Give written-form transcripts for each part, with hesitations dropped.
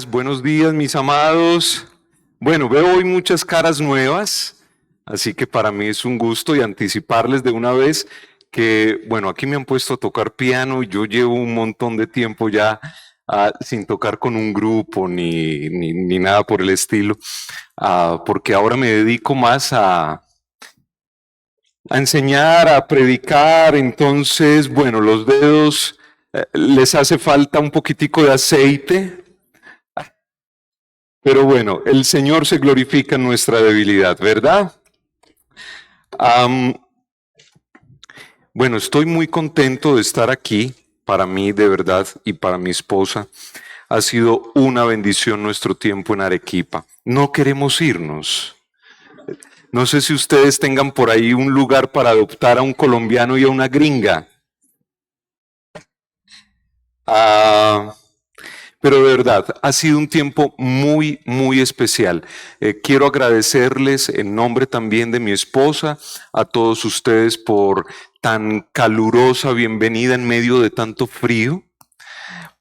Buenos días, mis amados. Bueno, veo hoy muchas caras nuevas, así que para mí es un gusto y anticiparles de una vez que, bueno, aquí me han puesto a tocar piano y yo llevo un montón de tiempo ya sin tocar con un grupo ni nada por el estilo, porque ahora me dedico más a enseñar, a predicar. Entonces, bueno, los dedos les hace falta un poquitico de aceite. Pero bueno, el Señor se glorifica en nuestra debilidad, ¿verdad? Am, bueno, estoy muy contento de estar aquí. Para mí, de verdad, y para mi esposa, ha sido una bendición nuestro tiempo en Arequipa. No queremos irnos. No sé si ustedes tengan por ahí un lugar para adoptar a un colombiano y a una gringa. Ah, Pero de verdad, ha sido un tiempo muy, muy especial. Quiero agradecerles en nombre también de mi esposa, a todos ustedes por tan calurosa bienvenida en medio de tanto frío,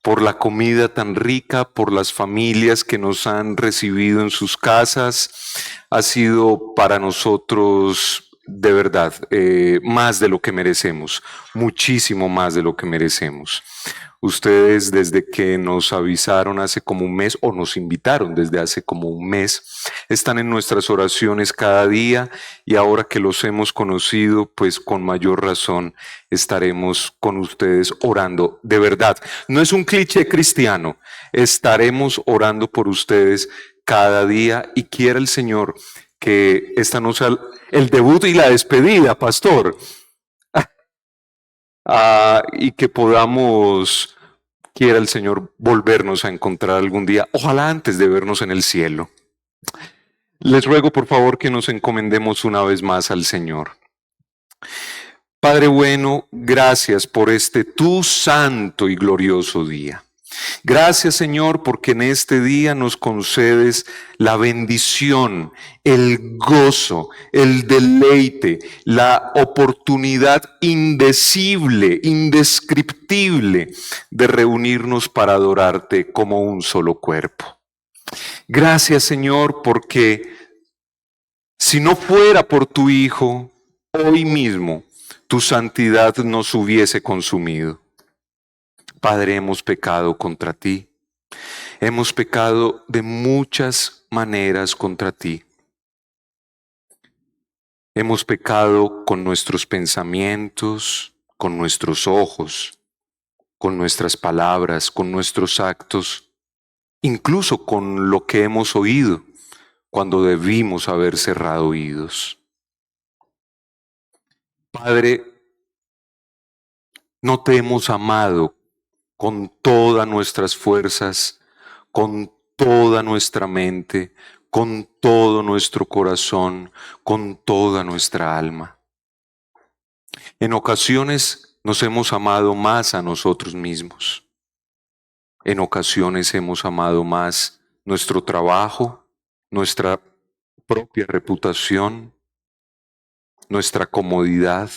por la comida tan rica, por las familias que nos han recibido en sus casas. Ha sido para nosotros de verdad más de lo que merecemos, muchísimo más de lo que merecemos. Ustedes desde que nos avisaron hace como un mes o nos invitaron desde hace como un mes, están en nuestras oraciones cada día y ahora que los hemos conocido, pues con mayor razón estaremos con ustedes orando. De verdad, no es un cliché cristiano, estaremos orando por ustedes cada día y quiera el Señor que esta no sea el debut y la despedida, pastor. Y que podamos, quiera el Señor, volvernos a encontrar algún día, ojalá antes de vernos en el cielo. Les ruego por favor que nos encomendemos una vez más al Señor. Padre bueno, gracias por este tu santo y glorioso día. Gracias, Señor, porque en este día nos concedes la bendición, el gozo, el deleite, la oportunidad indecible, indescriptible de reunirnos para adorarte como un solo cuerpo. Gracias, Señor, porque si no fuera por tu Hijo, hoy mismo tu santidad nos hubiese consumido. Padre, hemos pecado contra ti. Hemos pecado de muchas maneras contra ti. Hemos pecado con nuestros pensamientos, con nuestros ojos, con nuestras palabras, con nuestros actos, incluso con lo que hemos oído cuando debimos haber cerrado oídos. Padre, no te hemos amado con todas nuestras fuerzas, con toda nuestra mente, con todo nuestro corazón, con toda nuestra alma. En ocasiones nos hemos amado más a nosotros mismos. En ocasiones hemos amado más nuestro trabajo, nuestra propia reputación, nuestra comodidad.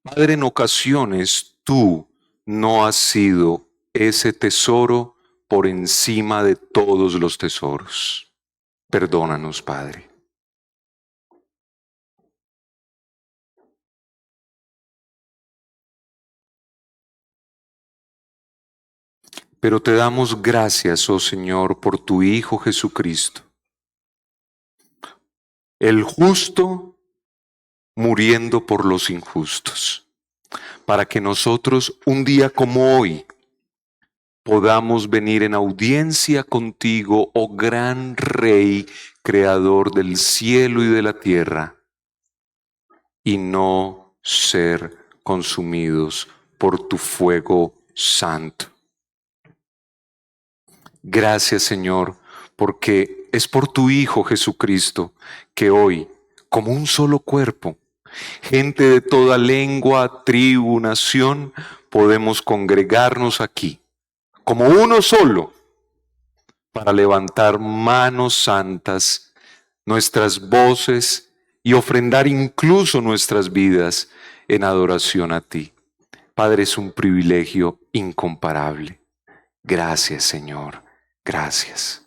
Padre, en ocasiones tú no has sido ese tesoro por encima de todos los tesoros. Perdónanos, Padre. Pero te damos gracias, oh Señor, por tu Hijo Jesucristo, el justo muriendo por los injustos, para que nosotros un día como hoy podamos venir en audiencia contigo, oh gran Rey, Creador del cielo y de la tierra, y no ser consumidos por tu fuego santo. Gracias, Señor, porque es por tu Hijo Jesucristo que hoy, como un solo cuerpo, gente de toda lengua, tribu, nación, podemos congregarnos aquí, como uno solo, para levantar manos santas, nuestras voces y ofrendar incluso nuestras vidas en adoración a ti. Padre, es un privilegio incomparable. Gracias, Señor. Gracias.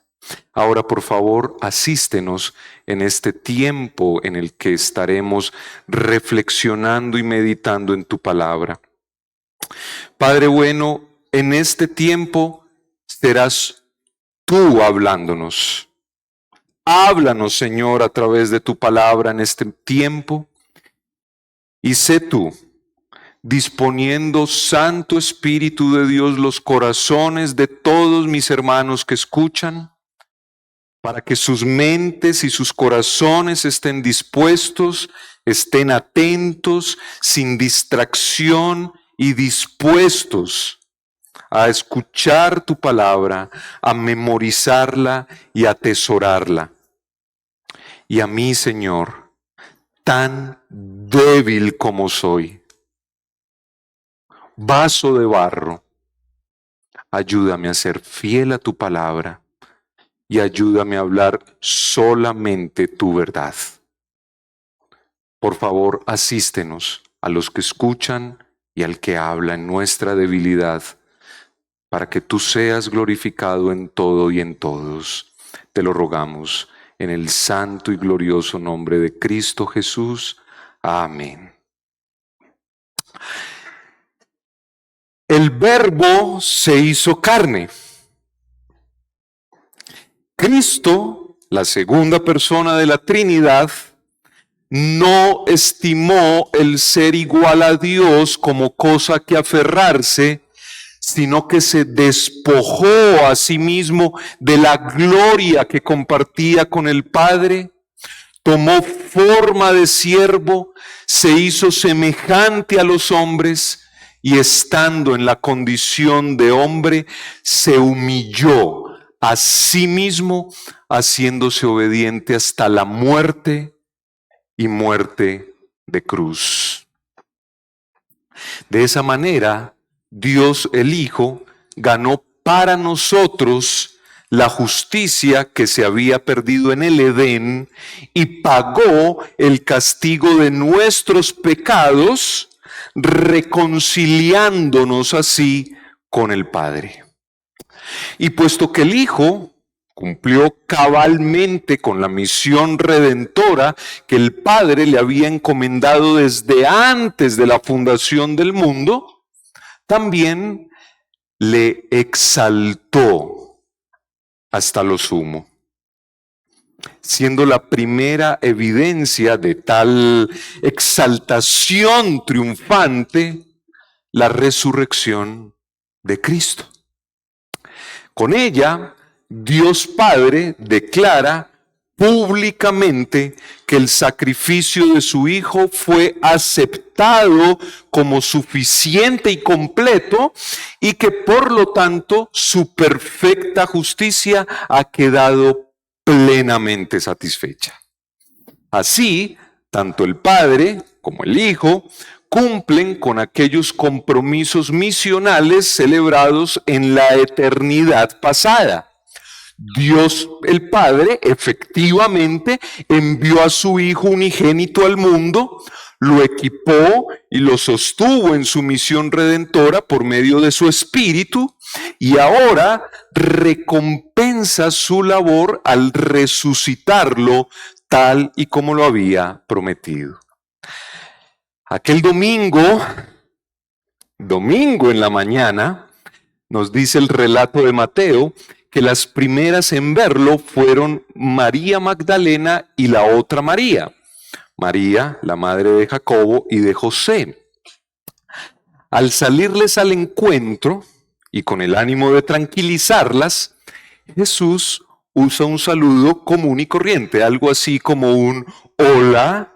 Ahora, por favor, asístenos en este tiempo en el que estaremos reflexionando y meditando en tu palabra. Padre bueno, en este tiempo serás tú hablándonos. Háblanos, Señor, a través de tu palabra en este tiempo. Y sé tú disponiendo, Santo Espíritu de Dios, los corazones de todos mis hermanos que escuchan, para que sus mentes y sus corazones estén dispuestos, estén atentos, sin distracción y dispuestos a escuchar tu palabra, a memorizarla y a atesorarla. Y a mí, Señor, tan débil como soy, vaso de barro, ayúdame a ser fiel a tu palabra y ayúdame a hablar solamente tu verdad. Por favor, asístenos a los que escuchan y al que habla en nuestra debilidad, para que tú seas glorificado en todo y en todos. Te lo rogamos en el santo y glorioso nombre de Cristo Jesús. Amén. El Verbo se hizo carne. Cristo, la segunda persona de la Trinidad, no estimó el ser igual a Dios como cosa que aferrarse, sino que se despojó a sí mismo de la gloria que compartía con el Padre, tomó forma de siervo, se hizo semejante a los hombres y estando en la condición de hombre, se humilló a sí mismo, haciéndose obediente hasta la muerte y muerte de cruz. De esa manera, Dios el Hijo ganó para nosotros la justicia que se había perdido en el Edén y pagó el castigo de nuestros pecados, reconciliándonos así con el Padre. Y puesto que el Hijo cumplió cabalmente con la misión redentora que el Padre le había encomendado desde antes de la fundación del mundo, también le exaltó hasta lo sumo, siendo la primera evidencia de tal exaltación triunfante la resurrección de Cristo. Con ella, Dios Padre declara públicamente que el sacrificio de su Hijo fue aceptado como suficiente y completo y que por lo tanto su perfecta justicia ha quedado plenamente satisfecha. Así, tanto el Padre como el Hijo cumplen con aquellos compromisos misionales celebrados en la eternidad pasada. Dios el Padre efectivamente envió a su Hijo unigénito al mundo, lo equipó y lo sostuvo en su misión redentora por medio de su Espíritu y ahora recompensa su labor al resucitarlo tal y como lo había prometido. Aquel domingo en la mañana, nos dice el relato de Mateo que las primeras en verlo fueron María Magdalena y la otra María, María, la madre de Jacobo y de José. Al salirles al encuentro y con el ánimo de tranquilizarlas, Jesús usa un saludo común y corriente, algo así como un hola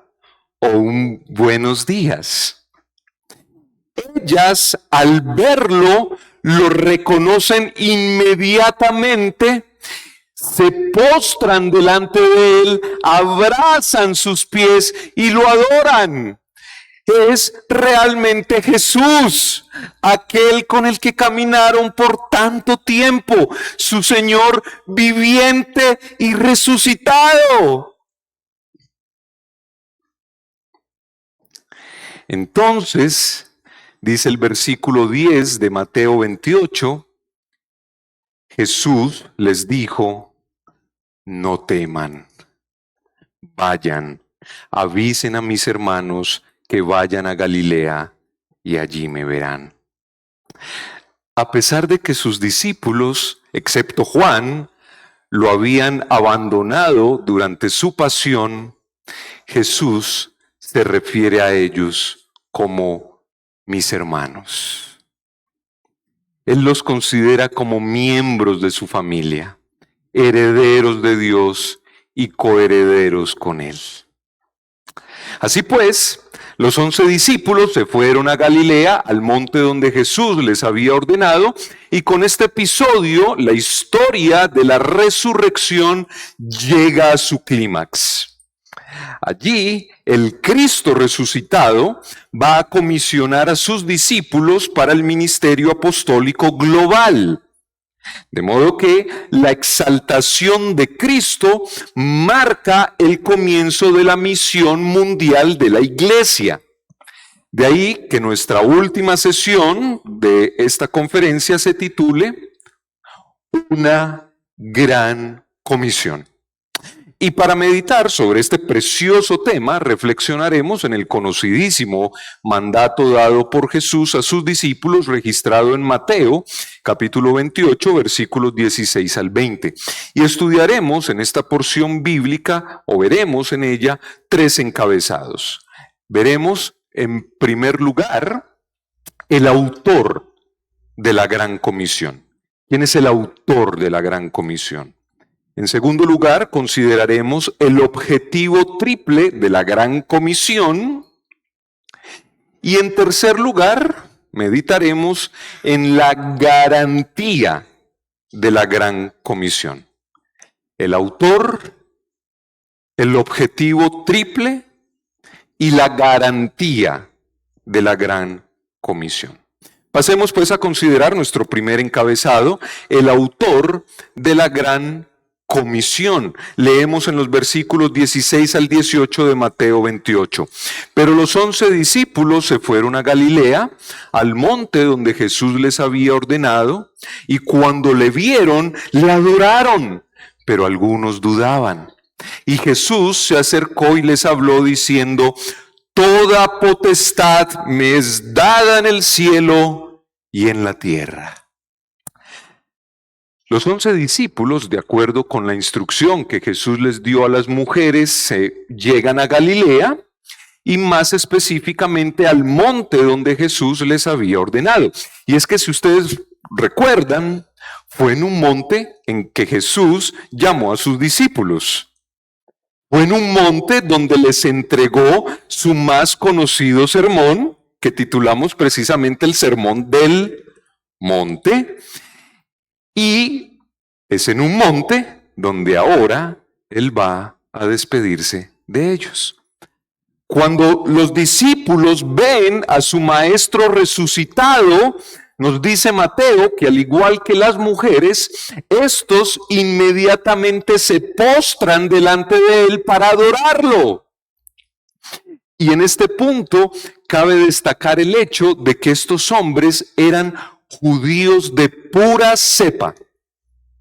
o un buenos días. Ellas, al verlo, lo reconocen inmediatamente, se postran delante de él, abrazan sus pies y lo adoran. Es realmente Jesús, aquel con el que caminaron por tanto tiempo, su Señor viviente y resucitado. Entonces, dice el versículo 10 de Mateo 28, Jesús les dijo: no teman, vayan, avisen a mis hermanos que vayan a Galilea y allí me verán. A pesar de que sus discípulos, excepto Juan, lo habían abandonado durante su pasión, Jesús se refiere a ellos como mis hermanos. Él los considera como miembros de su familia, herederos de Dios y coherederos con Él. Así pues, los 11 discípulos se fueron a Galilea, al monte donde Jesús les había ordenado, y con este episodio, la historia de la resurrección llega a su clímax. Allí, el Cristo resucitado va a comisionar a sus discípulos para el ministerio apostólico global. De modo que la exaltación de Cristo marca el comienzo de la misión mundial de la Iglesia. De ahí que nuestra última sesión de esta conferencia se titule Una gran comisión. Y para meditar sobre este precioso tema, reflexionaremos en el conocidísimo mandato dado por Jesús a sus discípulos, registrado en Mateo, capítulo 28, versículos 16 al 20. Y estudiaremos en esta porción bíblica, o veremos en ella, 3 encabezados. Veremos, en primer lugar, el autor de la Gran Comisión. ¿Quién es el autor de la Gran Comisión? En segundo lugar, consideraremos el objetivo triple de la Gran Comisión. Y en tercer lugar, meditaremos en la garantía de la Gran Comisión. El autor, el objetivo triple y la garantía de la Gran Comisión. Pasemos pues a considerar nuestro primer encabezado, el autor de la Gran Comisión. Leemos en los versículos 16 al 18 de Mateo 28. Pero los 11 discípulos se fueron a Galilea, al monte donde Jesús les había ordenado, y cuando le vieron, le adoraron, pero algunos dudaban. Y Jesús se acercó y les habló diciendo: toda potestad me es dada en el cielo y en la tierra. Los 11 discípulos, de acuerdo con la instrucción que Jesús les dio a las mujeres, llegan a Galilea y más específicamente al monte donde Jesús les había ordenado. Y es que si ustedes recuerdan, fue en un monte en que Jesús llamó a sus discípulos. Fue en un monte donde les entregó su más conocido sermón, que titulamos precisamente el Sermón del Monte. Y es en un monte donde ahora Él va a despedirse de ellos. Cuando los discípulos ven a su maestro resucitado, nos dice Mateo que al igual que las mujeres, estos inmediatamente se postran delante de Él para adorarlo. Y en este punto cabe destacar el hecho de que estos hombres eran judíos de pura cepa.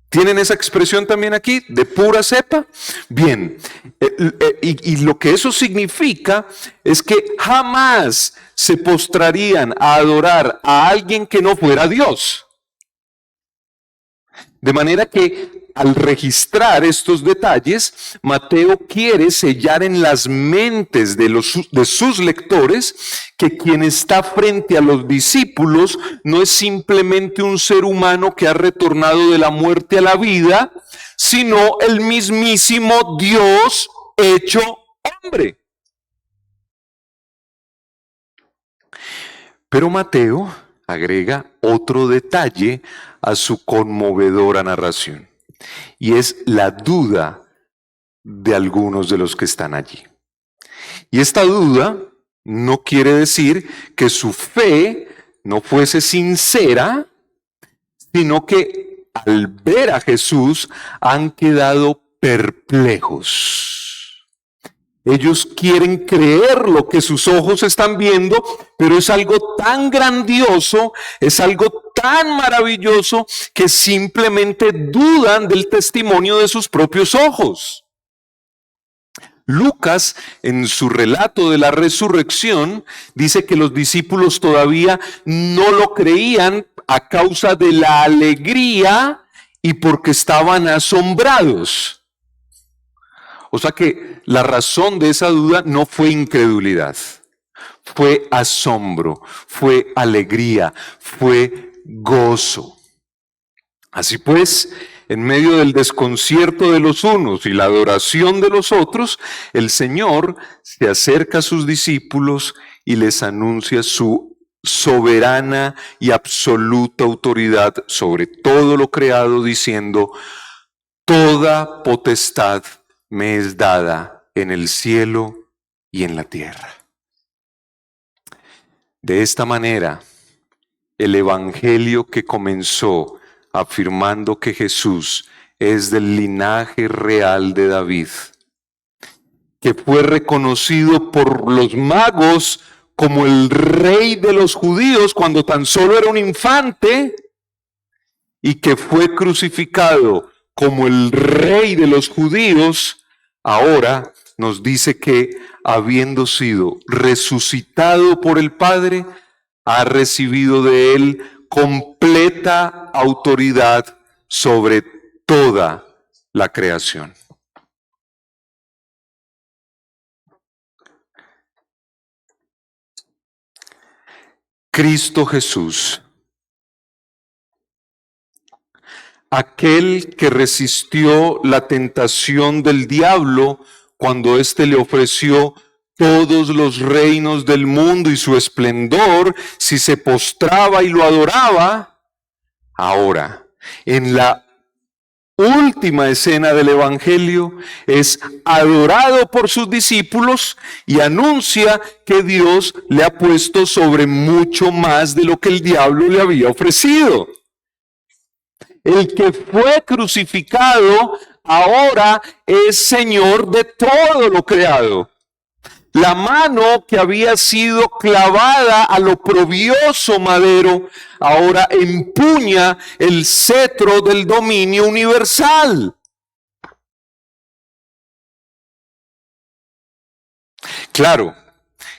¿Tienen esa expresión también aquí, de pura cepa? Bien, y lo que eso significa es que jamás se postrarían a adorar a alguien que no fuera Dios. De manera que al registrar estos detalles, Mateo quiere sellar en las mentes de sus lectores que quien está frente a los discípulos no es simplemente un ser humano que ha retornado de la muerte a la vida, sino el mismísimo Dios hecho hombre. Pero Mateo agrega otro detalle a su conmovedora narración, y es la duda de algunos de los que están allí. Y esta duda no quiere decir que su fe no fuese sincera, sino que al ver a Jesús han quedado perplejos. Ellos quieren creer lo que sus ojos están viendo, pero es algo tan grandioso, es algo tan maravilloso que simplemente dudan del testimonio de sus propios ojos. Lucas, en su relato de la resurrección, dice que los discípulos todavía no lo creían a causa de la alegría y porque estaban asombrados. O sea que la razón de esa duda no fue incredulidad, fue asombro, fue alegría, fue gozo. Así pues, en medio del desconcierto de los unos y la adoración de los otros, el Señor se acerca a sus discípulos y les anuncia su soberana y absoluta autoridad sobre todo lo creado, diciendo: toda potestad me es dada en el cielo y en la tierra. De esta manera, el evangelio que comenzó afirmando que Jesús es del linaje real de David, que fue reconocido por los magos como el rey de los judíos cuando tan solo era un infante, y que fue crucificado como el rey de los judíos, ahora nos dice que, habiendo sido resucitado por el Padre, ha recibido de él completa autoridad sobre toda la creación. Cristo Jesús, aquel que resistió la tentación del diablo cuando éste le ofreció todos los reinos del mundo y su esplendor si se postraba y lo adoraba, ahora, en la última escena del Evangelio, es adorado por sus discípulos y anuncia que Dios le ha puesto sobre mucho más de lo que el diablo le había ofrecido. El que fue crucificado ahora es Señor de todo lo creado. La mano que había sido clavada al oprobioso madero ahora empuña el cetro del dominio universal. Claro,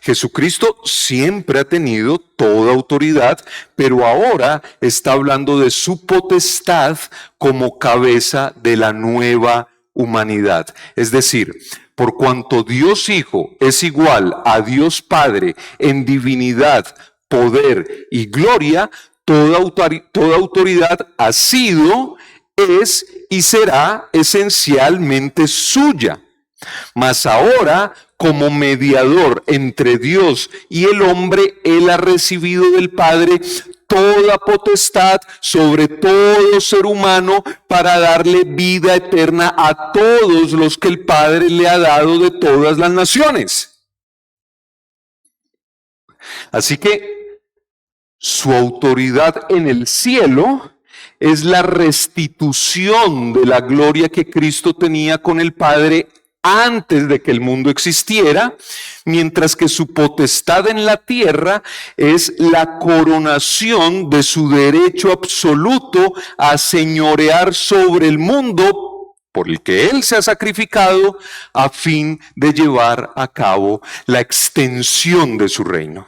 Jesucristo siempre ha tenido toda autoridad, pero ahora está hablando de su potestad como cabeza de la nueva humanidad. Es decir, por cuanto Dios Hijo es igual a Dios Padre en divinidad, poder y gloria, toda autoridad ha sido, es y será esencialmente suya. Mas ahora, como mediador entre Dios y el hombre, Él ha recibido del Padre toda potestad sobre todo ser humano para darle vida eterna a todos los que el Padre le ha dado de todas las naciones. Así que su autoridad en el cielo es la restitución de la gloria que Cristo tenía con el Padre antes de que el mundo existiera, mientras que su potestad en la tierra es la coronación de su derecho absoluto a señorear sobre el mundo por el que Él se ha sacrificado a fin de llevar a cabo la extensión de su reino.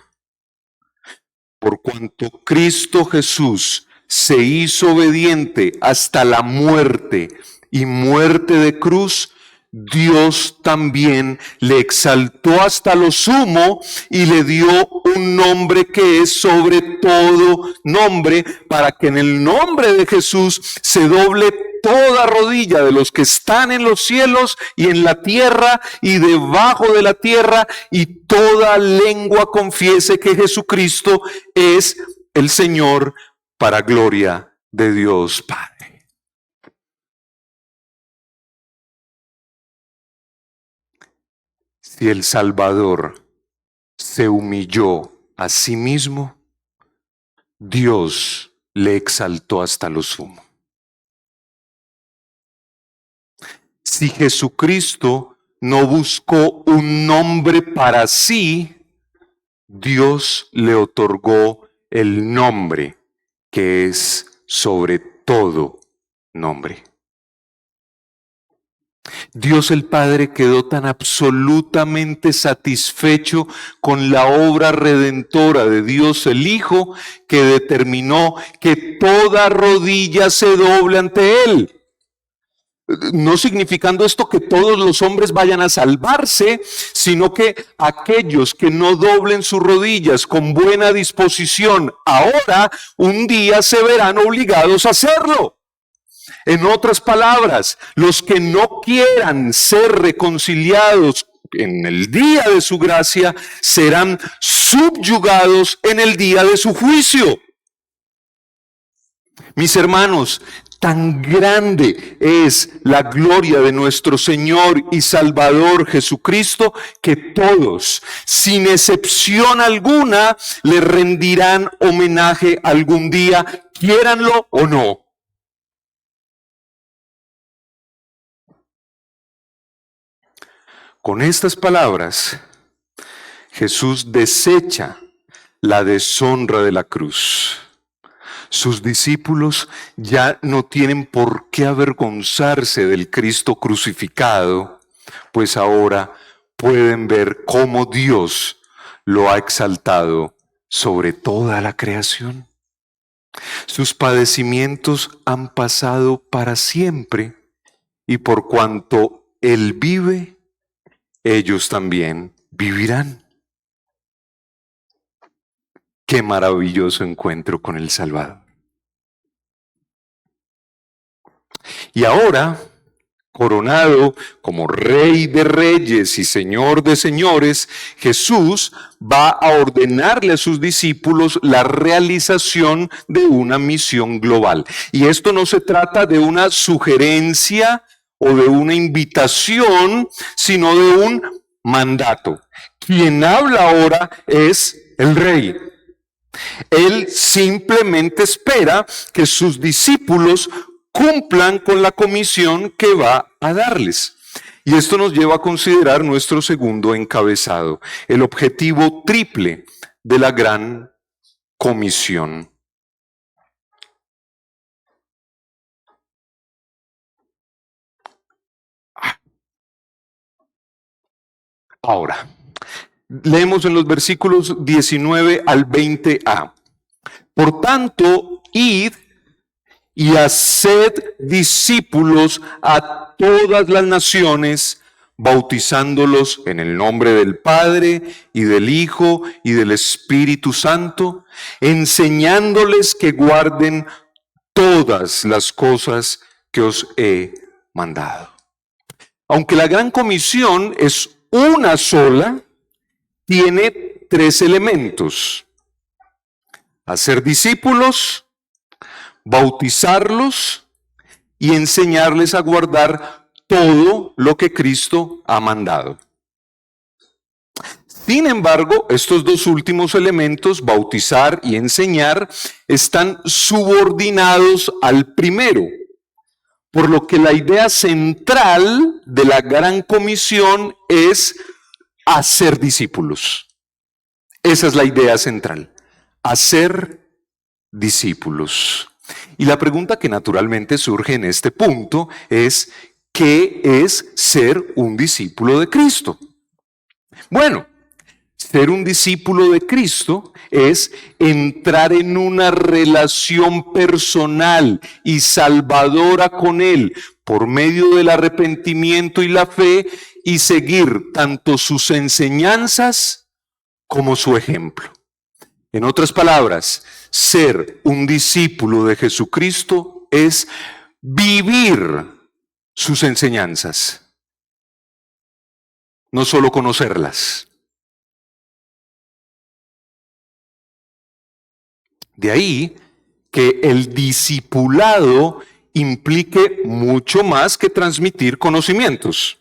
Por cuanto Cristo Jesús se hizo obediente hasta la muerte y muerte de cruz, Dios también le exaltó hasta lo sumo y le dio un nombre que es sobre todo nombre, para que en el nombre de Jesús se doble toda rodilla de los que están en los cielos y en la tierra y debajo de la tierra, y toda lengua confiese que Jesucristo es el Señor, para gloria de Dios Padre. Si el Salvador se humilló a sí mismo, Dios le exaltó hasta lo sumo. Si Jesucristo no buscó un nombre para sí, Dios le otorgó el nombre que es sobre todo nombre. Dios el Padre quedó tan absolutamente satisfecho con la obra redentora de Dios el Hijo que determinó que toda rodilla se doble ante Él. No significando esto que todos los hombres vayan a salvarse, sino que aquellos que no doblen sus rodillas con buena disposición, ahora un día se verán obligados a hacerlo. En otras palabras, los que no quieran ser reconciliados en el día de su gracia serán subyugados en el día de su juicio. Mis hermanos, tan grande es la gloria de nuestro Señor y Salvador Jesucristo que todos, sin excepción alguna, le rendirán homenaje algún día, quiéranlo o no. Con estas palabras, Jesús desecha la deshonra de la cruz. Sus discípulos ya no tienen por qué avergonzarse del Cristo crucificado, pues ahora pueden ver cómo Dios lo ha exaltado sobre toda la creación. Sus padecimientos han pasado para siempre, y por cuanto Él vive, ellos también vivirán. Qué maravilloso encuentro con el Salvador. Y ahora, coronado como Rey de Reyes y Señor de Señores, Jesús va a ordenarle a sus discípulos la realización de una misión global. Y esto no se trata de una sugerencia o de una invitación, sino de un mandato. Quien habla ahora es el Rey. Él simplemente espera que sus discípulos cumplan con la comisión que va a darles. Y esto nos lleva a considerar nuestro segundo encabezado, el objetivo triple de la gran comisión. Ahora, leemos en los versículos 19 al 20a. Por tanto, id y haced discípulos a todas las naciones, bautizándolos en el nombre del Padre y del Hijo y del Espíritu Santo, enseñándoles que guarden todas las cosas que os he mandado. Aunque la gran comisión es una sola, tiene tres elementos: hacer discípulos, bautizarlos y enseñarles a guardar todo lo que Cristo ha mandado. Sin embargo, estos dos últimos elementos, bautizar y enseñar, están subordinados al primero, por lo que la idea central de la gran comisión es hacer discípulos. Esa es la idea central, hacer discípulos. Y la pregunta que naturalmente surge en este punto es: ¿qué es ser un discípulo de Cristo? Bueno, ser un discípulo de Cristo es entrar en una relación personal y salvadora con Él por medio del arrepentimiento y la fe, y seguir tanto sus enseñanzas como su ejemplo. En otras palabras, ser un discípulo de Jesucristo es vivir sus enseñanzas, no solo conocerlas. De ahí que el discipulado implique mucho más que transmitir conocimientos.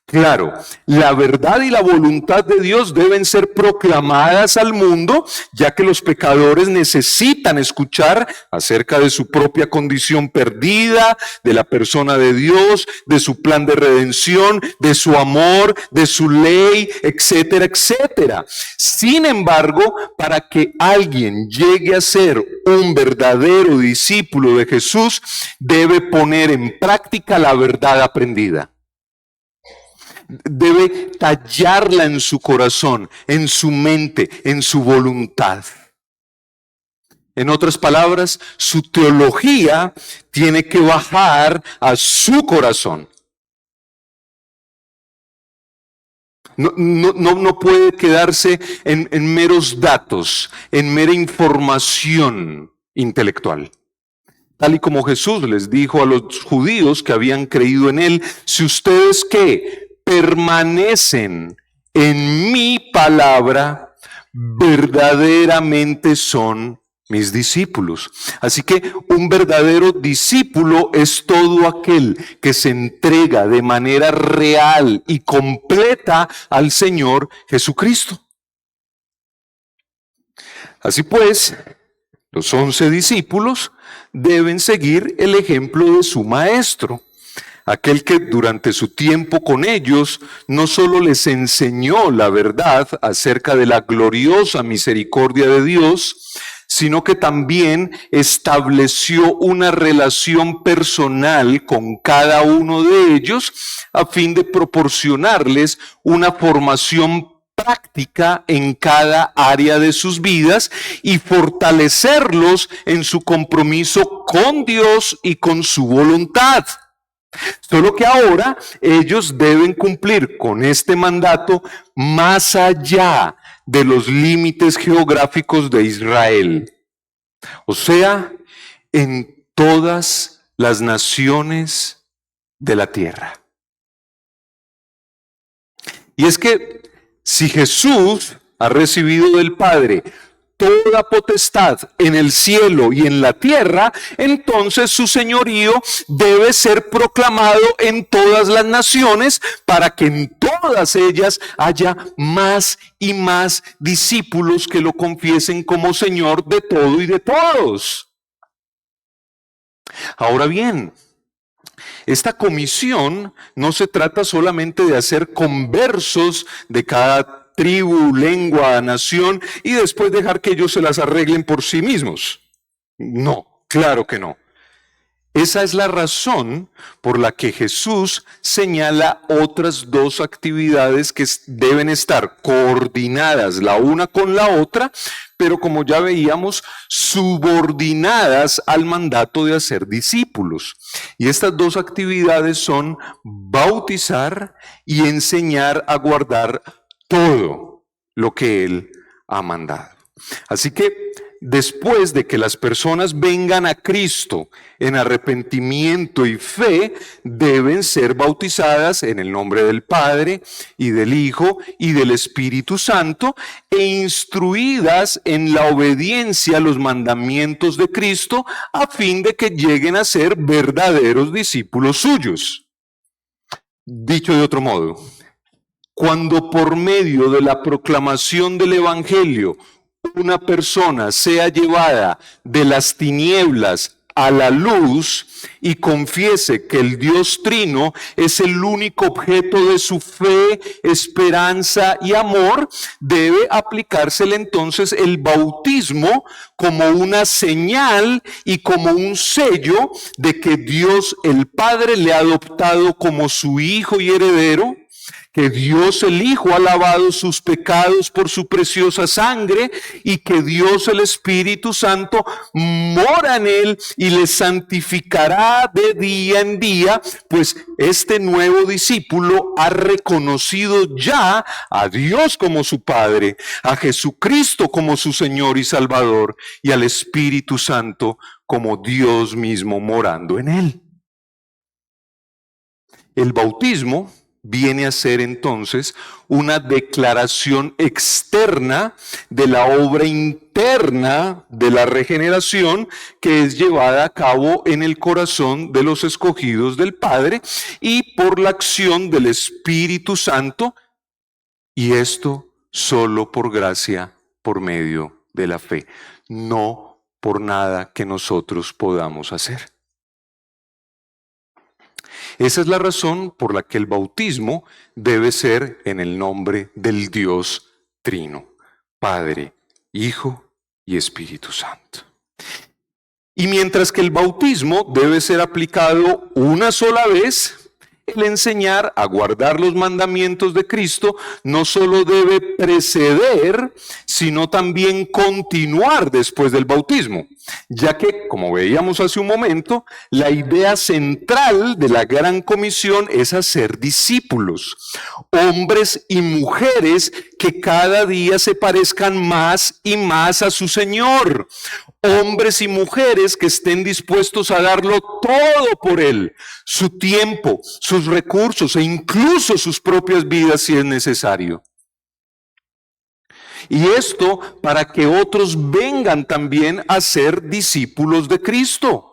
Claro, la verdad y la voluntad de Dios deben ser proclamadas al mundo, ya que los pecadores necesitan escuchar acerca de su propia condición perdida, de la persona de Dios, de su plan de redención, de su amor, de su ley, etcétera, etcétera. Sin embargo, para que alguien llegue a ser un verdadero discípulo de Jesús debe poner en práctica la verdad aprendida. Debe tallarla en su corazón, en su mente, en su voluntad. En otras palabras, su teología tiene que bajar a su corazón. No puede quedarse en meros datos, en mera información intelectual. Tal y como Jesús les dijo a los judíos que habían creído en él, si ustedes que permanecen en mi palabra, verdaderamente son mis discípulos. Así que un verdadero discípulo es todo aquel que se entrega de manera real y completa al Señor Jesucristo. Así pues, los 11 discípulos deben seguir el ejemplo de su maestro, aquel que durante su tiempo con ellos no solo les enseñó la verdad acerca de la gloriosa misericordia de Dios, sino que también estableció una relación personal con cada uno de ellos a fin de proporcionarles una formación práctica en cada área de sus vidas y fortalecerlos en su compromiso con Dios y con su voluntad. Solo que ahora ellos deben cumplir con este mandato más allá de los límites geográficos de Israel. O sea, en todas las naciones de la tierra. Y es que si Jesús ha recibido del Padre toda potestad en el cielo y en la tierra, entonces su señorío debe ser proclamado en todas las naciones para que en todas ellas haya más y más discípulos que lo confiesen como Señor de todo y de todos. Ahora bien, esta comisión no se trata solamente de hacer conversos de cada tribu, lengua, nación, y después dejar que ellos se las arreglen por sí mismos. No, claro que no. Esa es la razón por la que Jesús señala otras dos actividades que deben estar coordinadas la una con la otra, pero como ya veíamos, subordinadas al mandato de hacer discípulos. Y estas dos actividades son bautizar y enseñar a guardar todo lo que Él ha mandado. Así que después de que las personas vengan a Cristo en arrepentimiento y fe, deben ser bautizadas en el nombre del Padre y del Hijo y del Espíritu Santo e instruidas en la obediencia a los mandamientos de Cristo a fin de que lleguen a ser verdaderos discípulos suyos. Dicho de otro modo, cuando por medio de la proclamación del Evangelio una persona sea llevada de las tinieblas a la luz y confiese que el Dios Trino es el único objeto de su fe, esperanza y amor, debe aplicársele entonces el bautismo como una señal y como un sello de que Dios el Padre le ha adoptado como su hijo y heredero, que Dios el Hijo ha lavado sus pecados por su preciosa sangre y que Dios el Espíritu Santo mora en él y le santificará de día en día, pues este nuevo discípulo ha reconocido ya a Dios como su Padre, a Jesucristo como su Señor y Salvador y al Espíritu Santo como Dios mismo morando en él. El bautismo viene a ser entonces una declaración externa de la obra interna de la regeneración que es llevada a cabo en el corazón de los escogidos del Padre y por la acción del Espíritu Santo, y esto solo por gracia, por medio de la fe, no por nada que nosotros podamos hacer. Esa es la razón por la que el bautismo debe ser en el nombre del Dios Trino, Padre, Hijo y Espíritu Santo. Y mientras que el bautismo debe ser aplicado una sola vez, el enseñar a guardar los mandamientos de Cristo no solo debe preceder, sino también continuar después del bautismo, ya que, como veíamos hace un momento, la idea central de la Gran Comisión es hacer discípulos, hombres y mujeres que cada día se parezcan más y más a su Señor, hombres y mujeres que estén dispuestos a darlo todo por Él, su tiempo, sus recursos e incluso sus propias vidas si es necesario. Y esto para que otros vengan también a ser discípulos de Cristo.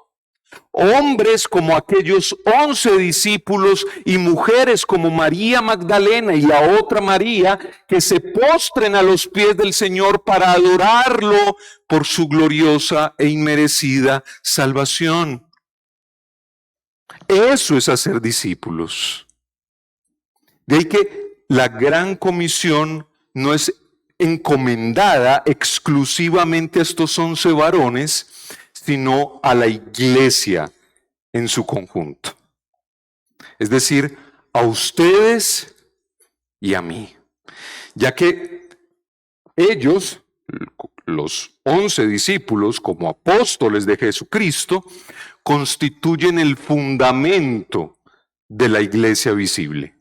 Hombres como aquellos 11 discípulos y mujeres como María Magdalena y la otra María que se postren a los pies del Señor para adorarlo por su gloriosa e inmerecida salvación. Eso es hacer discípulos. De ahí que la Gran Comisión no es encomendada exclusivamente a estos 11 varones, sino a la iglesia en su conjunto. Es decir, a ustedes y a mí. Ya que ellos, los 11 discípulos, como apóstoles de Jesucristo, constituyen el fundamento de la iglesia visible.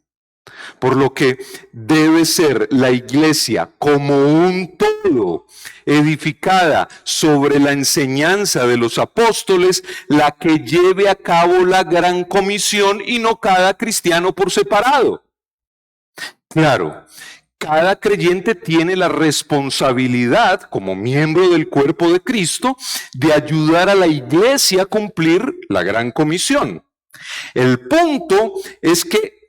Por lo que debe ser la iglesia como un todo, edificada sobre la enseñanza de los apóstoles, la que lleve a cabo la Gran Comisión y no cada cristiano por separado. Claro, cada creyente tiene la responsabilidad, como miembro del cuerpo de Cristo, de ayudar a la iglesia a cumplir la Gran Comisión. El punto es que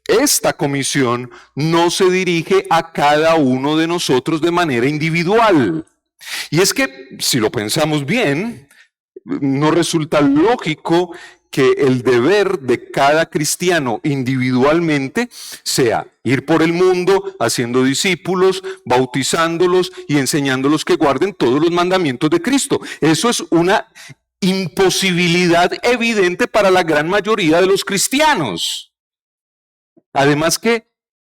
esta comisión no se dirige a cada uno de nosotros de manera individual. Y es que, si lo pensamos bien, no resulta lógico que el deber de cada cristiano individualmente sea ir por el mundo haciendo discípulos, bautizándolos y enseñándolos que guarden todos los mandamientos de Cristo. Eso es una imposibilidad evidente para la gran mayoría de los cristianos. Además que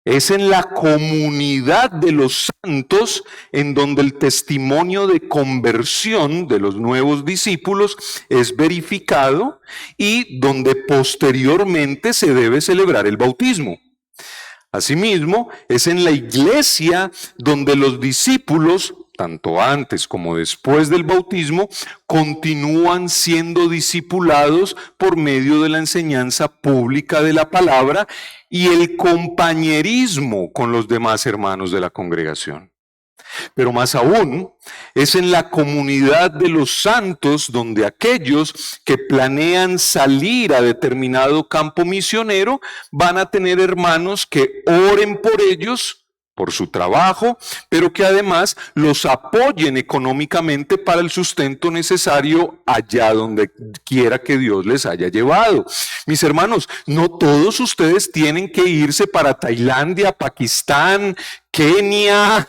es en la comunidad de los santos en donde el testimonio de conversión de los nuevos discípulos es verificado y donde posteriormente se debe celebrar el bautismo. Asimismo, es en la iglesia donde los discípulos, tanto antes como después del bautismo, continúan siendo discipulados por medio de la enseñanza pública de la palabra y el compañerismo con los demás hermanos de la congregación. Pero más aún, es en la comunidad de los santos donde aquellos que planean salir a determinado campo misionero van a tener hermanos que oren por ellos, por su trabajo, pero que además los apoyen económicamente para el sustento necesario allá donde quiera que Dios les haya llevado. Mis hermanos, no todos ustedes tienen que irse para Tailandia, Pakistán, Kenia.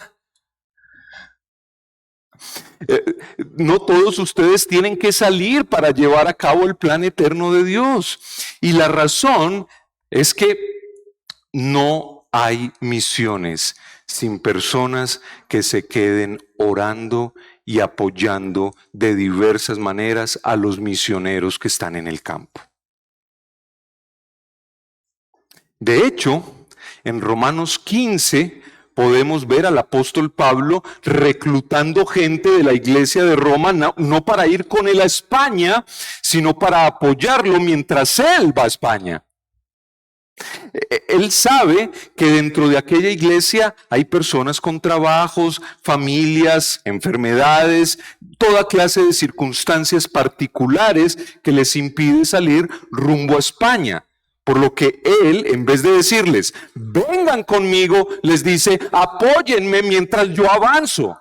No todos ustedes tienen que salir para llevar a cabo el plan eterno de Dios. Y la razón es que no hay misiones sin personas que se queden orando y apoyando de diversas maneras a los misioneros que están en el campo. De hecho, en Romanos 15 podemos ver al apóstol Pablo reclutando gente de la iglesia de Roma, no para ir con él a España, sino para apoyarlo mientras él va a España. Él sabe que dentro de aquella iglesia hay personas con trabajos, familias, enfermedades, toda clase de circunstancias particulares que les impide salir rumbo a España. Por lo que él, en vez de decirles, vengan conmigo, les dice, apóyenme mientras yo avanzo.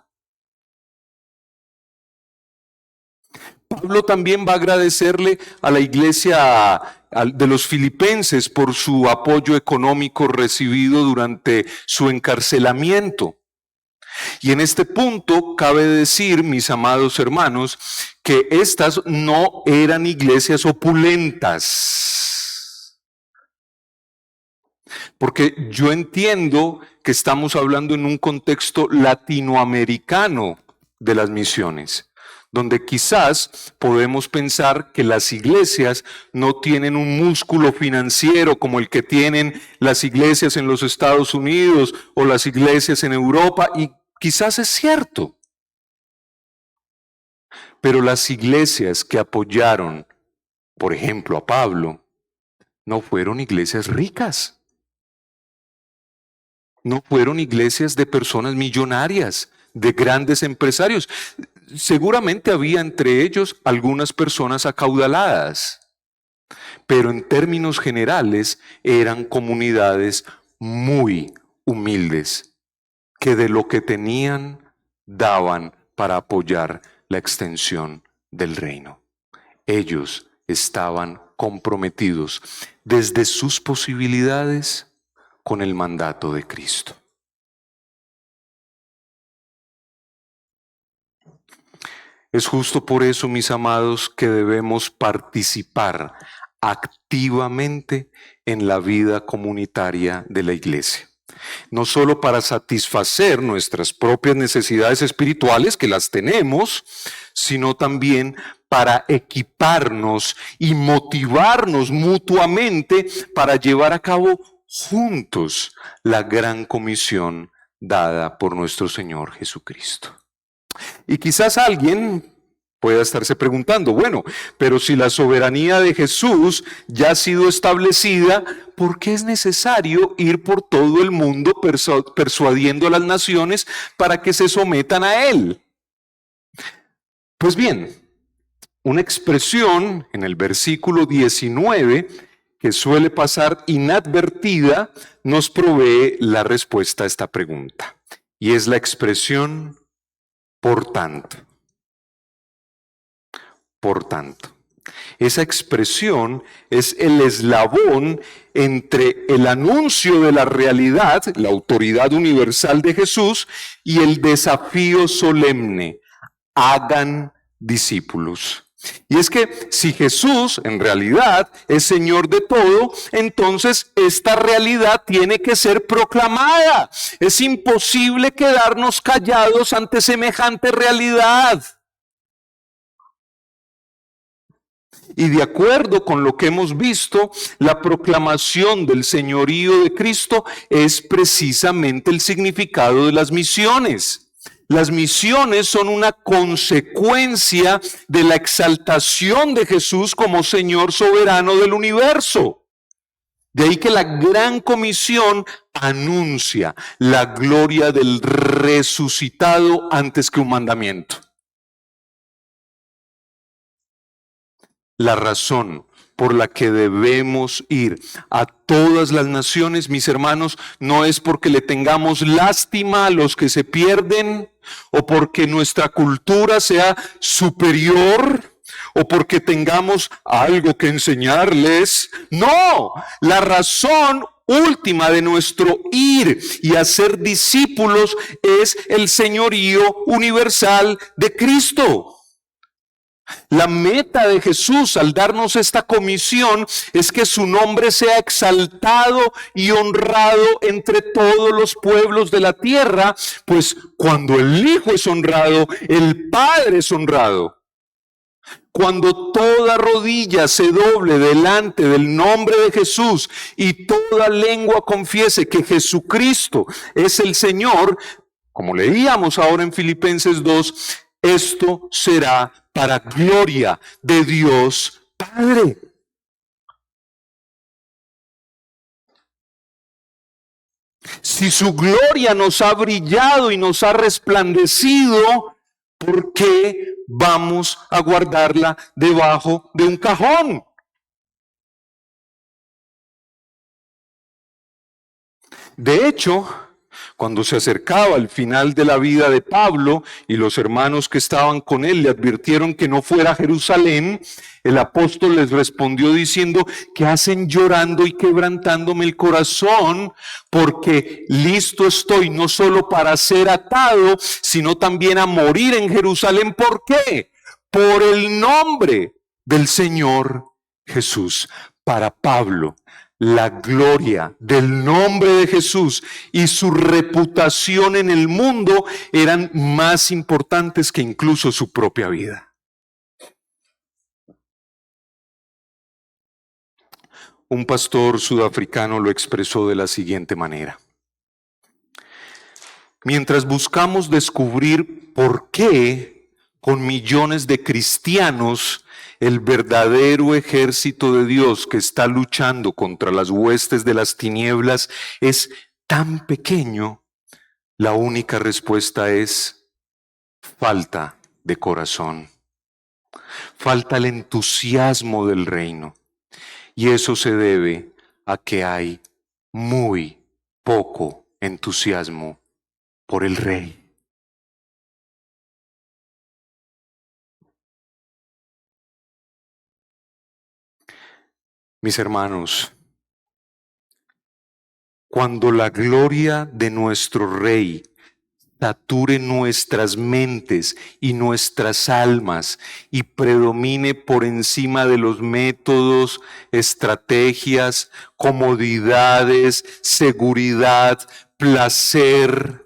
Pablo también va a agradecerle a la iglesia de los filipenses por su apoyo económico recibido durante su encarcelamiento. Y en este punto cabe decir, mis amados hermanos, que estas no eran iglesias opulentas. Porque yo entiendo que estamos hablando en un contexto latinoamericano de las misiones, donde quizás podemos pensar que las iglesias no tienen un músculo financiero como el que tienen las iglesias en los Estados Unidos o las iglesias en Europa, y quizás es cierto. Pero las iglesias que apoyaron, por ejemplo, a Pablo, no fueron iglesias ricas. No fueron iglesias de personas millonarias, de grandes empresarios. Seguramente había entre ellos algunas personas acaudaladas, pero en términos generales eran comunidades muy humildes, que de lo que tenían daban para apoyar la extensión del reino. Ellos estaban comprometidos desde sus posibilidades con el mandato de Cristo. Es justo por eso, mis amados, que debemos participar activamente en la vida comunitaria de la iglesia. No solo para satisfacer nuestras propias necesidades espirituales, que las tenemos, sino también para equiparnos y motivarnos mutuamente para llevar a cabo juntos la gran comisión dada por nuestro Señor Jesucristo. Y quizás alguien pueda estarse preguntando, bueno, pero si la soberanía de Jesús ya ha sido establecida, ¿por qué es necesario ir por todo el mundo persuadiendo a las naciones para que se sometan a Él? Pues bien, una expresión en el versículo 19 que suele pasar inadvertida nos provee la respuesta a esta pregunta. Y es la expresión por tanto. Por tanto. Esa expresión es el eslabón entre el anuncio de la realidad, la autoridad universal de Jesús, y el desafío solemne: hagan discípulos. Y es que si Jesús en realidad es Señor de todo, entonces esta realidad tiene que ser proclamada. Es imposible quedarnos callados ante semejante realidad. Y de acuerdo con lo que hemos visto, la proclamación del señorío de Cristo es precisamente el significado de las misiones. Las misiones son una consecuencia de la exaltación de Jesús como Señor soberano del universo. De ahí que la gran comisión anuncia la gloria del resucitado antes que un mandamiento. La razón por la que debemos ir a todas las naciones, mis hermanos, no es porque le tengamos lástima a los que se pierden, o porque nuestra cultura sea superior, o porque tengamos algo que enseñarles. No, la razón última de nuestro ir y hacer discípulos es el señorío universal de Cristo. La meta de Jesús al darnos esta comisión es que su nombre sea exaltado y honrado entre todos los pueblos de la tierra, pues cuando el Hijo es honrado, el Padre es honrado. Cuando toda rodilla se doble delante del nombre de Jesús y toda lengua confiese que Jesucristo es el Señor, como leíamos ahora en Filipenses 2, esto será para gloria de Dios Padre. Si su gloria nos ha brillado y nos ha resplandecido, ¿por qué vamos a guardarla debajo de un cajón? De hecho, Cuando se acercaba al final de la vida de Pablo y los hermanos que estaban con él le advirtieron que no fuera a Jerusalén, el apóstol les respondió diciendo: ¿qué hacen llorando y quebrantándome el corazón? Porque listo estoy no solo para ser atado, sino también a morir en Jerusalén. ¿Por qué? Por el nombre del Señor Jesús. Para Pablo, la gloria del nombre de Jesús y su reputación en el mundo eran más importantes que incluso su propia vida. Un pastor sudafricano lo expresó de la siguiente manera: mientras buscamos descubrir por qué con millones de cristianos el verdadero ejército de Dios que está luchando contra las huestes de las tinieblas es tan pequeño, la única respuesta es falta de corazón. Falta el entusiasmo del reino. Y eso se debe a que hay muy poco entusiasmo por el Rey. Mis hermanos, cuando la gloria de nuestro Rey sature nuestras mentes y nuestras almas y predomine por encima de los métodos, estrategias, comodidades, seguridad, placer,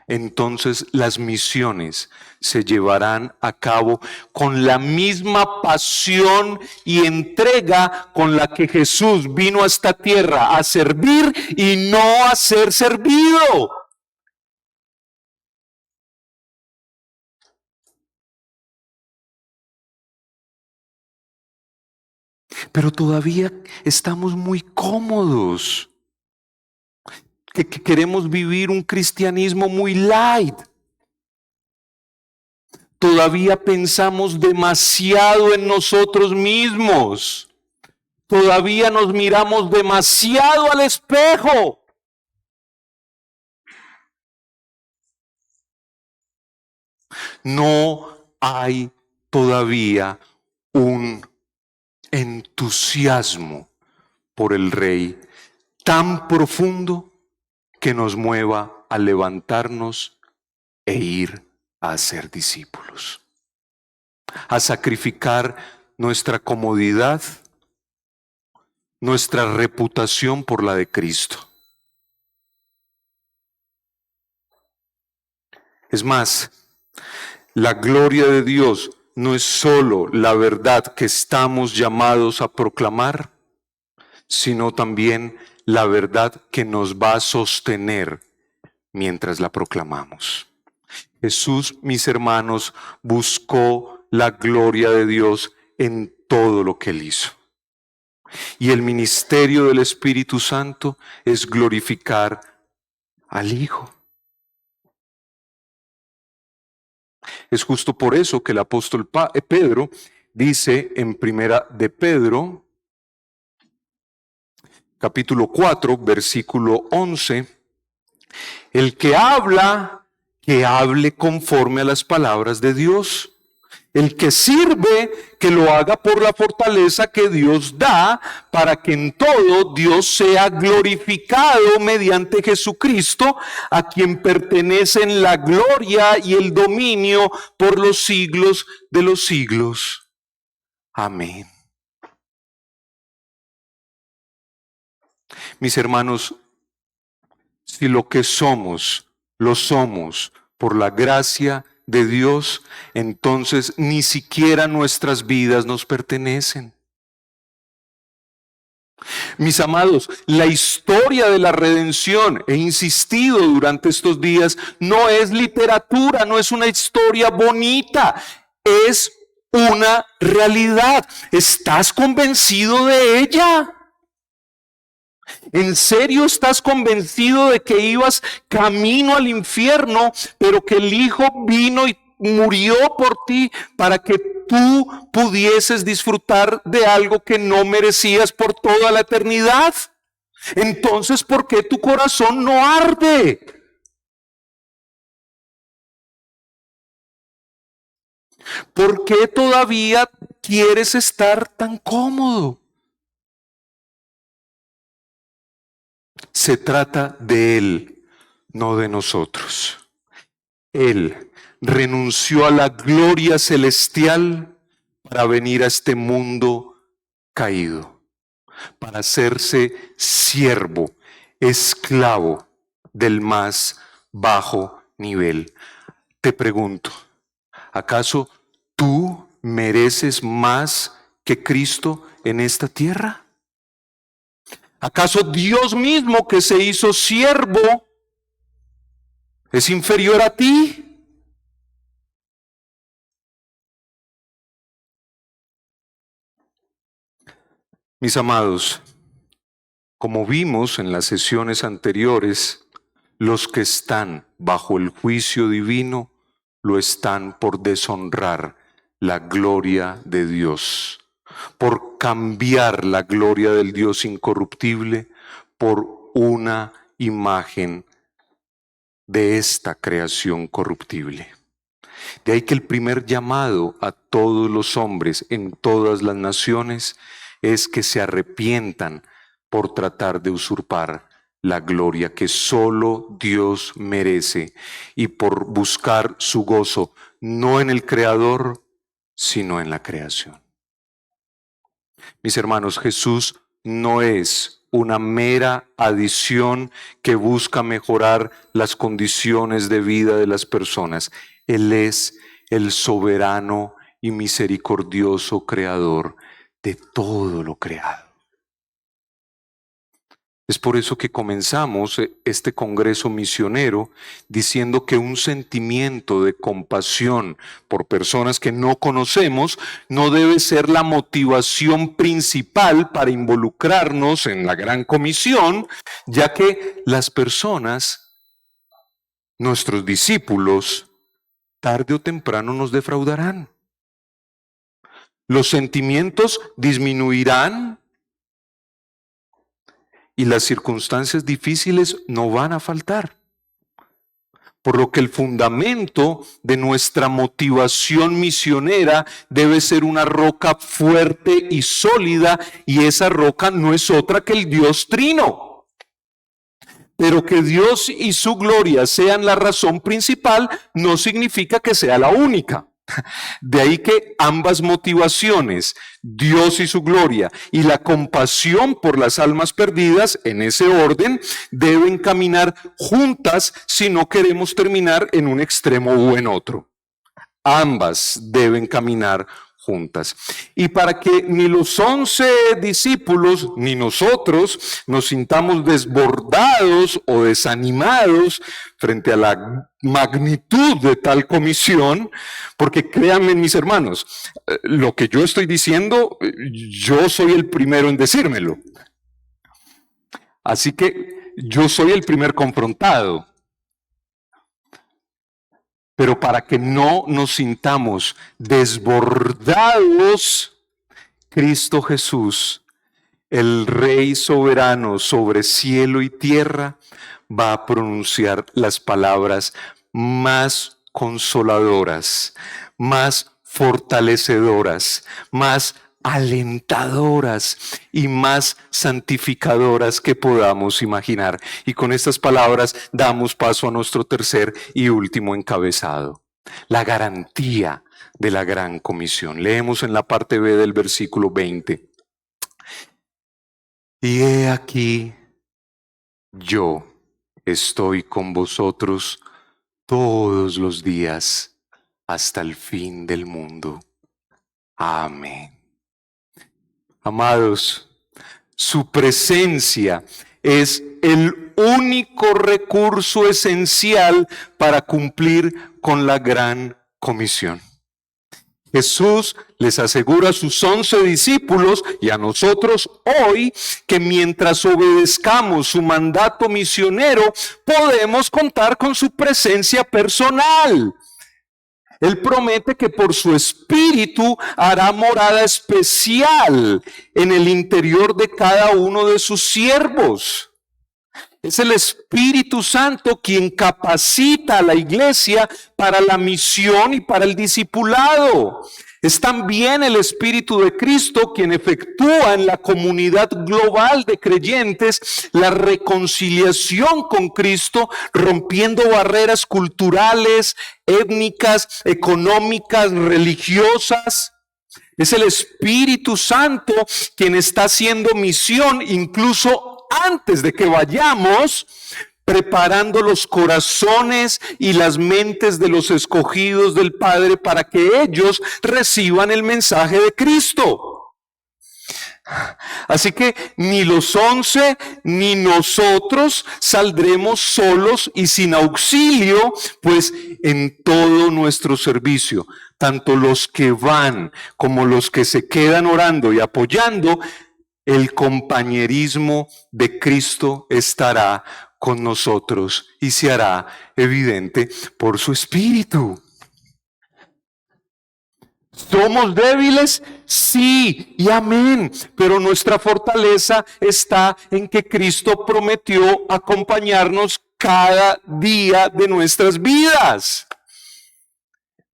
entonces las misiones se llevarán a cabo con la misma pasión y entrega con la que Jesús vino a esta tierra a servir y no a ser servido. Pero todavía estamos muy cómodos, que queremos vivir un cristianismo muy light. Todavía pensamos demasiado en nosotros mismos. Todavía nos miramos demasiado al espejo. No hay todavía un entusiasmo por el Rey tan profundo que nos mueva a levantarnos e ir a ser discípulos, a sacrificar nuestra comodidad, nuestra reputación por la de Cristo. Es más, la gloria de Dios no es solo la verdad que estamos llamados a proclamar, sino también la verdad que nos va a sostener mientras la proclamamos. Jesús, mis hermanos, buscó la gloria de Dios en todo lo que Él hizo. Y el ministerio del Espíritu Santo es glorificar al Hijo. Es justo por eso que el apóstol Pedro dice en Primera de Pedro, capítulo 4, versículo 11, el que habla, que hable conforme a las palabras de Dios. El que sirve, que lo haga por la fortaleza que Dios da, para que en todo Dios sea glorificado mediante Jesucristo, a quien pertenecen la gloria y el dominio por los siglos de los siglos. Amén. Mis hermanos, si lo que somos, lo somos por la gracia de Dios, entonces ni siquiera nuestras vidas nos pertenecen. Mis amados, la historia de la redención, he insistido durante estos días, no es literatura, no es una historia bonita, es una realidad. ¿Estás convencido de ella? ¿En serio estás convencido de que ibas camino al infierno, pero que el Hijo vino y murió por ti para que tú pudieses disfrutar de algo que no merecías por toda la eternidad? Entonces, ¿por qué tu corazón no arde? ¿Por qué todavía quieres estar tan cómodo? Se trata de Él, no de nosotros. Él renunció a la gloria celestial para venir a este mundo caído, para hacerse siervo, esclavo del más bajo nivel. Te pregunto, ¿acaso tú mereces más que Cristo en esta tierra? ¿Acaso Dios mismo, que se hizo siervo, es inferior a ti? Mis amados, como vimos en las sesiones anteriores, los que están bajo el juicio divino lo están por deshonrar la gloria de Dios, por cambiar la gloria del Dios incorruptible por una imagen de esta creación corruptible. De ahí que el primer llamado a todos los hombres en todas las naciones es que se arrepientan por tratar de usurpar la gloria que solo Dios merece y por buscar su gozo no en el Creador, sino en la creación. Mis hermanos, Jesús no es una mera adición que busca mejorar las condiciones de vida de las personas. Él es el soberano y misericordioso creador de todo lo creado. Es por eso que comenzamos este congreso misionero diciendo que un sentimiento de compasión por personas que no conocemos no debe ser la motivación principal para involucrarnos en la gran comisión, ya que las personas, nuestros discípulos, tarde o temprano nos defraudarán. Los sentimientos disminuirán y las circunstancias difíciles no van a faltar. Por lo que el fundamento de nuestra motivación misionera debe ser una roca fuerte y sólida, y esa roca no es otra que el Dios Trino. Pero que Dios y su gloria sean la razón principal no significa que sea la única. De ahí que ambas motivaciones, Dios y su gloria y la compasión por las almas perdidas, en ese orden, deben caminar juntas si no queremos terminar en un extremo o en otro. Ambas deben caminar juntas. Y para que ni los 11 discípulos ni nosotros nos sintamos desbordados o desanimados frente a la magnitud de tal comisión, porque créanme, mis hermanos, lo que yo estoy diciendo, yo soy el primero en decírmelo. Así que yo soy el primer confrontado. Pero para que no nos sintamos desbordados, Cristo Jesús, el Rey soberano sobre cielo y tierra, va a pronunciar las palabras más consoladoras, más fortalecedoras, más alentadoras y más santificadoras que podamos imaginar. Y con estas palabras damos paso a nuestro tercer y último encabezado: la garantía de la gran comisión. Leemos en la parte B del versículo 20. Y he aquí, yo estoy con vosotros todos los días hasta el fin del mundo. Amén. Amados, su presencia es el único recurso esencial para cumplir con la gran comisión. Jesús les asegura a sus 11 discípulos y a nosotros hoy que mientras obedezcamos su mandato misionero podemos contar con su presencia personal. Él promete que por su espíritu hará morada especial en el interior de cada uno de sus siervos. Es el Espíritu Santo quien capacita a la iglesia para la misión y para el discipulado. Es también el Espíritu de Cristo quien efectúa en la comunidad global de creyentes la reconciliación con Cristo, rompiendo barreras culturales, étnicas, económicas, religiosas. Es el Espíritu Santo quien está haciendo misión incluso antes de que vayamos, preparando los corazones y las mentes de los escogidos del Padre para que ellos reciban el mensaje de Cristo. Así que ni los 11 ni nosotros saldremos solos y sin auxilio, pues en todo nuestro servicio, tanto los que van como los que se quedan orando y apoyando, el compañerismo de Cristo estará con nosotros y se hará evidente por su Espíritu. ¿Somos débiles? Sí y amén, pero nuestra fortaleza está en que Cristo prometió acompañarnos cada día de nuestras vidas.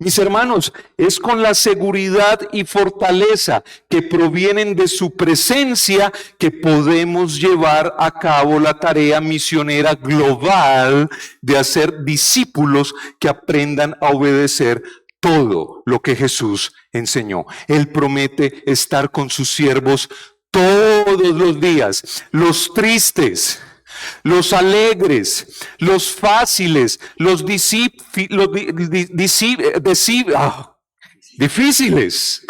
Mis hermanos, es con la seguridad y fortaleza que provienen de su presencia que podemos llevar a cabo la tarea misionera global de hacer discípulos que aprendan a obedecer todo lo que Jesús enseñó. Él promete estar con sus siervos todos los días, los tristes, los alegres, los fáciles, los difíciles.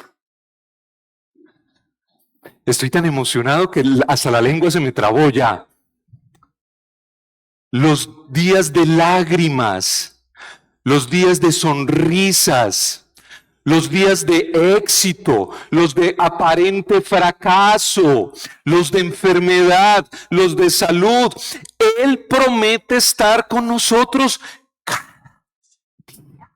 Estoy tan emocionado que hasta la lengua se me trabó ya. Los días de lágrimas, los días de sonrisas, los días de éxito, los de aparente fracaso, los de enfermedad, los de salud. Él promete estar con nosotros cada día.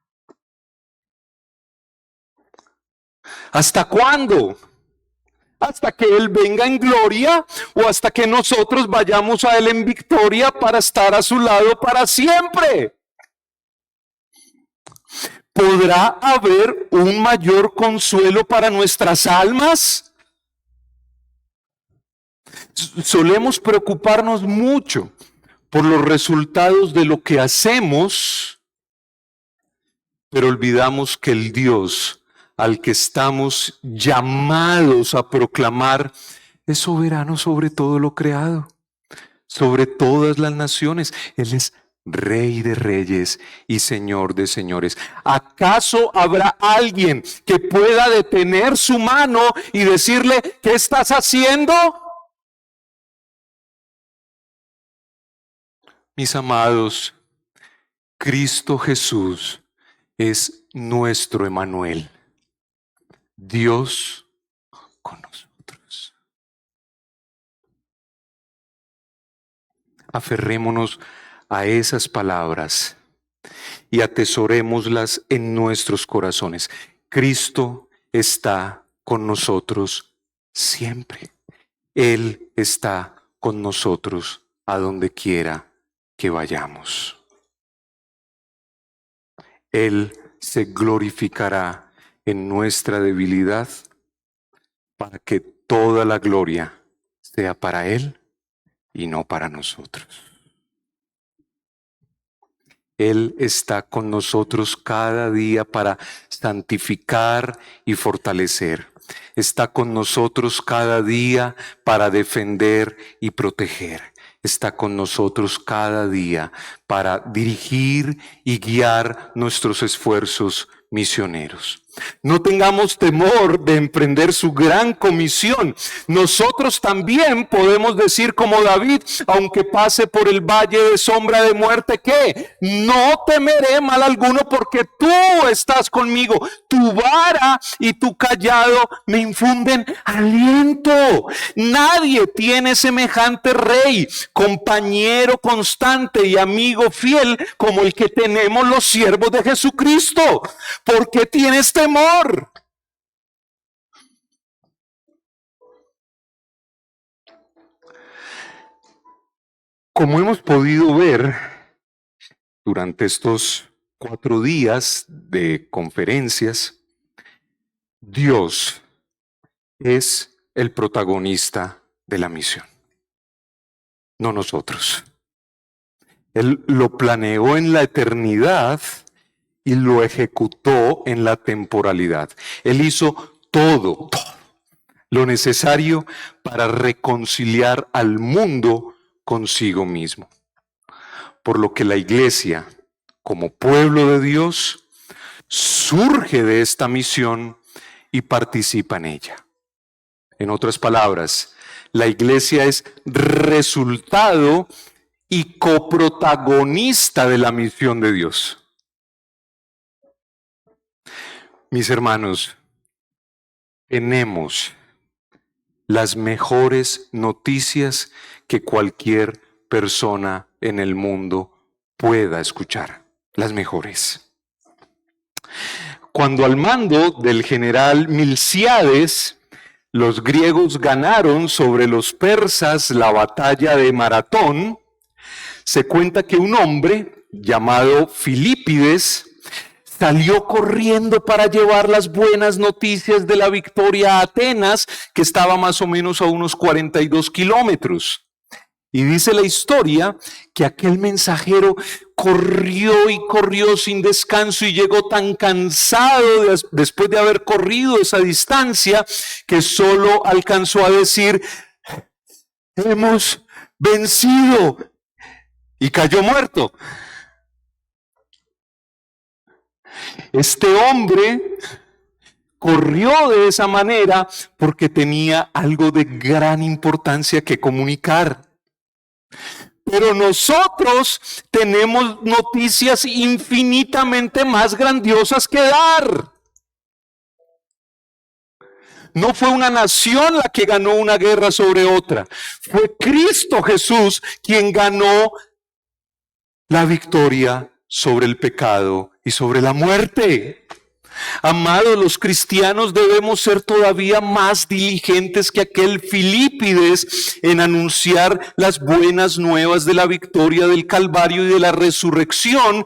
¿Hasta cuándo? ¿Hasta que Él venga en gloria o hasta que nosotros vayamos a Él en victoria para estar a su lado para siempre? ¿Podrá haber un mayor consuelo para nuestras almas? Solemos preocuparnos mucho por los resultados de lo que hacemos, pero olvidamos que el Dios al que estamos llamados a proclamar es soberano sobre todo lo creado, sobre todas las naciones. Él es Rey de reyes y Señor de señores. ¿Acaso habrá alguien que pueda detener su mano y decirle, ¿qué estás haciendo? Mis amados, Cristo Jesús es nuestro Emmanuel, Dios con nosotros. Aferrémonos a esas palabras y atesorémoslas en nuestros corazones. Cristo está con nosotros siempre. Él está con nosotros a donde quiera que vayamos. Él se glorificará en nuestra debilidad para que toda la gloria sea para Él y no para nosotros. Él está con nosotros cada día para santificar y fortalecer. Está con nosotros cada día para defender y proteger. Está con nosotros cada día para dirigir y guiar nuestros esfuerzos misioneros. No tengamos temor de emprender su gran comisión. Nosotros también podemos decir como David, aunque pase por el valle de sombra de muerte, ¿qué? No temeré mal alguno porque tú estás conmigo. Tu vara y tu callado me infunden aliento. Nadie tiene semejante rey, compañero constante y amigo fiel como el que tenemos los siervos de Jesucristo. ¿Por qué tienes temor? Como hemos podido ver durante estos 4 días de conferencias, Dios es el protagonista de la misión, no nosotros. Él lo planeó en la eternidad y lo ejecutó en la temporalidad. Él hizo todo lo necesario para reconciliar al mundo consigo mismo. Por lo que la iglesia, como pueblo de Dios, surge de esta misión y participa en ella. En otras palabras, la iglesia es resultado y coprotagonista de la misión de Dios. Mis hermanos, tenemos las mejores noticias que cualquier persona en el mundo pueda escuchar. Las mejores. Cuando al mando del general Milcíades, los griegos ganaron sobre los persas la batalla de Maratón, se cuenta que un hombre llamado Filipides salió corriendo para llevar las buenas noticias de la victoria a Atenas, que estaba más o menos a unos 42 kilómetros. Y dice la historia que aquel mensajero corrió y corrió sin descanso y llegó tan cansado después de haber corrido esa distancia que solo alcanzó a decir: hemos vencido, y cayó muerto. Este hombre corrió de esa manera porque tenía algo de gran importancia que comunicar. Pero nosotros tenemos noticias infinitamente más grandiosas que dar. No fue una nación la que ganó una guerra sobre otra. Fue Cristo Jesús quien ganó la victoria sobre el pecado y sobre la muerte. Amados, los cristianos debemos ser todavía más diligentes que aquel Filipides en anunciar las buenas nuevas de la victoria del Calvario y de la resurrección,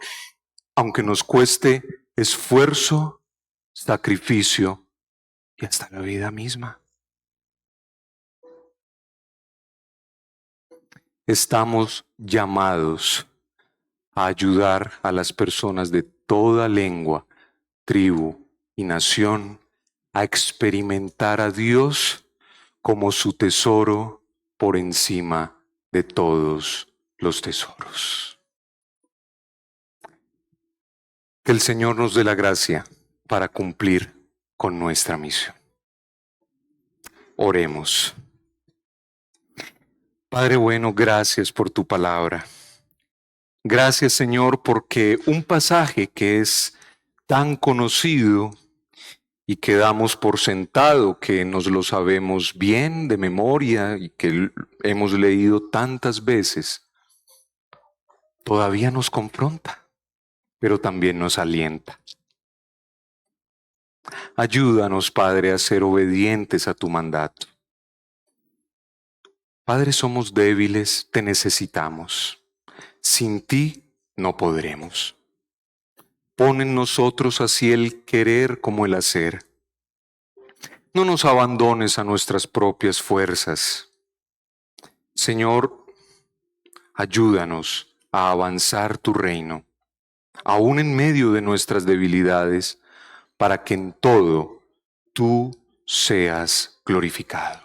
aunque nos cueste esfuerzo, sacrificio y hasta la vida misma. Estamos llamados a ayudar a las personas de toda lengua, tribu y nación a experimentar a Dios como su tesoro por encima de todos los tesoros. Que el Señor nos dé la gracia para cumplir con nuestra misión. Oremos. Padre bueno, gracias por tu palabra. Gracias, Señor, porque un pasaje que es tan conocido y que damos por sentado que nos lo sabemos bien de memoria y que hemos leído tantas veces, todavía nos confronta, pero también nos alienta. Ayúdanos, Padre, a ser obedientes a tu mandato. Padre, somos débiles, te necesitamos. Sin ti no podremos. Pon en nosotros así el querer como el hacer. No nos abandones a nuestras propias fuerzas. Señor, ayúdanos a avanzar tu reino, aún en medio de nuestras debilidades, para que en todo tú seas glorificado.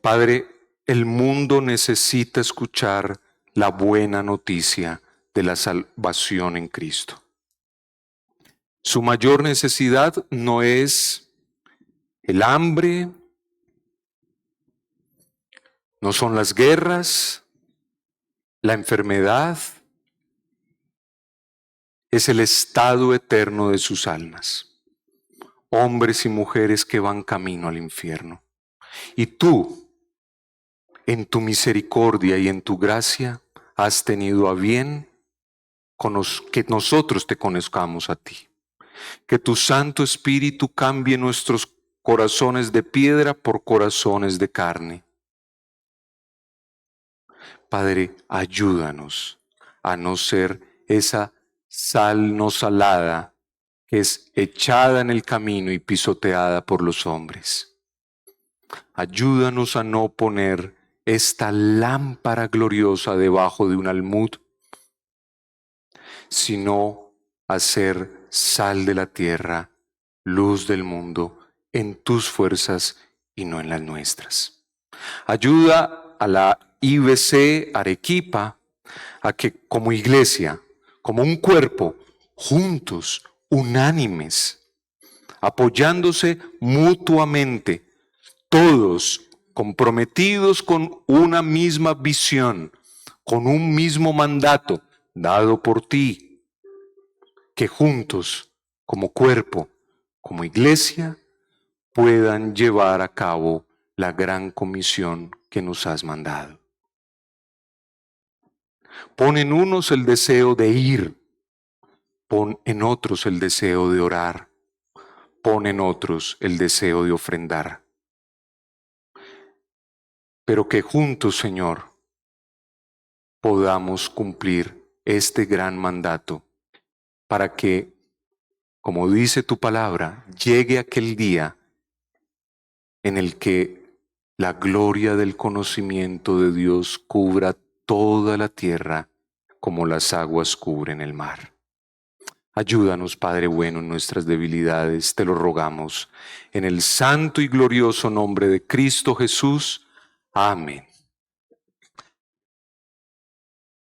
Padre, el mundo necesita escuchar la buena noticia de la salvación en Cristo. Su mayor necesidad no es el hambre, no son las guerras, la enfermedad, es el estado eterno de sus almas. Hombres y mujeres que van camino al infierno. Y tú, en tu misericordia y en tu gracia, has tenido a bien que nosotros te conozcamos a ti. Que tu Santo Espíritu cambie nuestros corazones de piedra por corazones de carne. Padre, ayúdanos a no ser esa sal no salada que es echada en el camino y pisoteada por los hombres. Ayúdanos a no poner esta lámpara gloriosa debajo de un almud, sino a ser sal de la tierra, luz del mundo, en tus fuerzas y no en las nuestras. Ayuda a la IBC Arequipa a que como iglesia, como un cuerpo, juntos, unánimes, apoyándose mutuamente, todos comprometidos con una misma visión, con un mismo mandato dado por ti, que juntos, como cuerpo, como iglesia, puedan llevar a cabo la gran comisión que nos has mandado. Pon en unos el deseo de ir, pon en otros el deseo de orar, pon en otros el deseo de ofrendar. Pero que juntos, Señor, podamos cumplir este gran mandato para que, como dice tu palabra, llegue aquel día en el que la gloria del conocimiento de Dios cubra toda la tierra como las aguas cubren el mar. Ayúdanos, Padre bueno, en nuestras debilidades, te lo rogamos, en el santo y glorioso nombre de Cristo Jesús. Amén.